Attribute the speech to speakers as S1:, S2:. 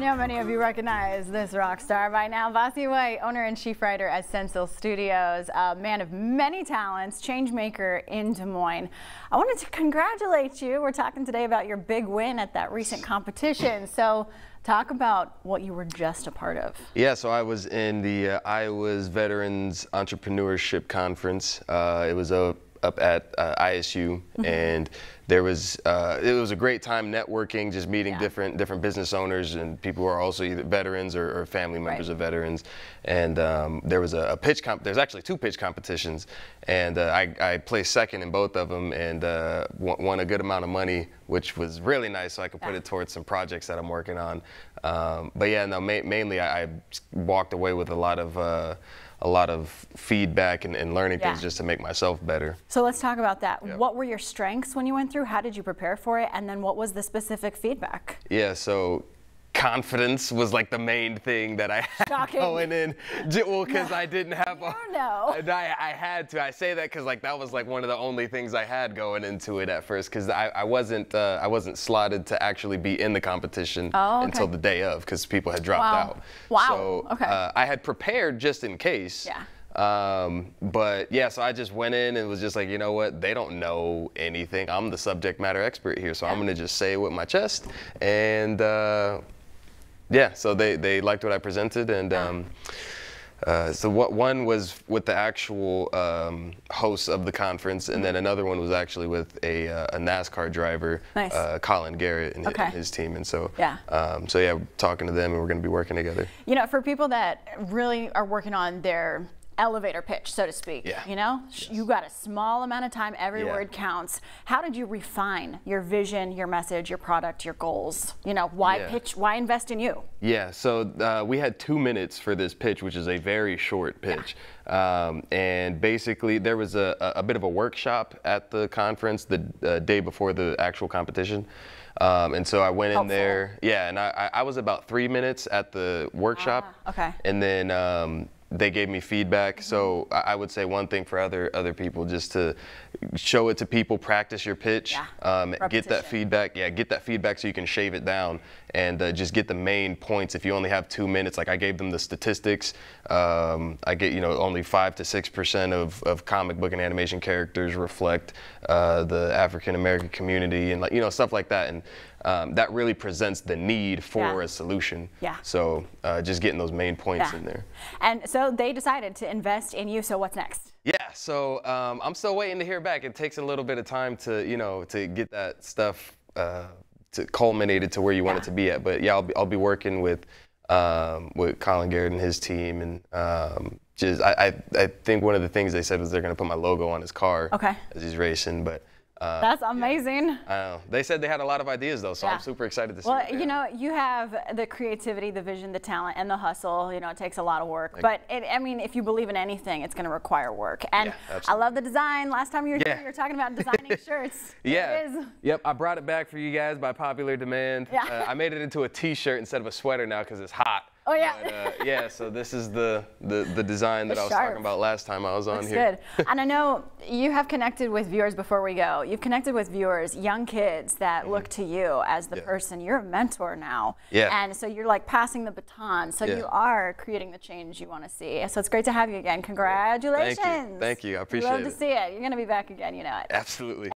S1: know many of you recognize this rock star by now. Aniekanabasi White, owner and chief writer at Sensi'il Studios, a man of many talents, change maker in Des Moines. I wanted to congratulate you. We're talking today about your big win at that recent competition. So talk about what you were just a part of.
S2: Yeah, so I was in the Iowa's Veterans Entrepreneurship Conference. It was up at ISU, and there was it was a great time networking, just meeting different business owners and people who are also either veterans or family members of veterans. And there was a pitch there's actually 2 pitch competitions, and I placed second in both of them, and won a good amount of money, which was really nice, so I could put it towards some projects that I'm working on. But yeah, no, mainly I walked away with a lot of feedback and learning things just to make myself better.
S1: So let's talk about that. Yep. What were your strengths when you went through? How did you prepare for it? And then what was the specific feedback?
S2: Yeah, so confidence was like the main thing that I had going in. Well, because I didn't have I had to. I say that because like that was like one of the only things I had going into it at first, because I wasn't slotted to actually be in the competition until the day of, because people had dropped out.
S1: Wow.
S2: So I had prepared just in case. Yeah. But yeah, so I just went in and was just like, you know what, they don't know anything. I'm the subject matter expert here, so I'm gonna just say it with my chest. And yeah, so they liked what I presented, and so one was with the actual hosts of the conference, and then another one was actually with a NASCAR driver, Colin Garrett and his team. And so so yeah, talking to them, and we're going to be working together.
S1: You know, for people that really are working on their elevator pitch, so to speak, you know, you got a small amount of time, every word counts. How did you refine your vision, your message, your product, your goals? You know, why pitch, why invest in you?
S2: Yeah, so we had 2 minutes for this pitch, which is a very short pitch. And basically there was a bit of a workshop at the conference the day before the actual competition. And so I went in there, and I was about 3 minutes at the workshop. And then they gave me feedback. So I would say one thing for other people, just to show it to people, practice your pitch, get that feedback. Yeah, get that feedback so you can shave it down, and just get the main points. If you only have 2 minutes, like I gave them the statistics. I get, you know, only 5 to 6% of comic book and animation characters reflect the African American community, and like, you know, stuff like that. And that really presents the need for a solution. So just getting those main points in there.
S1: And so they decided to invest in you. So what's next?
S2: Yeah, so I'm still waiting to hear back. It takes a little bit of time to, you know, to get that stuff to culminated to where you want it to be at. But yeah, I'll be working with Colin Garrett and his team, and just I think one of the things they said was they're going to put my logo on his car as he's racing. But
S1: that's amazing.
S2: I know. They said they had a lot of ideas though, so I'm super excited to see.
S1: Well, you know, you have the creativity, the vision, the talent, and the hustle. You know, it takes a lot of work. But I mean, if you believe in anything, it's going to require work. And I love the design. Last time you were here, you were talking about designing shirts.
S2: Yep, I brought it back for you guys by popular demand. I made it into a T-shirt instead of a sweater now because it's hot. But, yeah, so this is the design that I was talking about last time I was on here.
S1: Good. And I know you have connected with viewers before we go. You've connected with viewers, young kids that look to you as the person. You're a mentor now. And so you're like passing the baton. So you are creating the change you want to see. So it's great to have you again. Congratulations.
S2: Thank you. I appreciate it.
S1: Love to see it. You're going to be back again, you know it.
S2: Absolutely.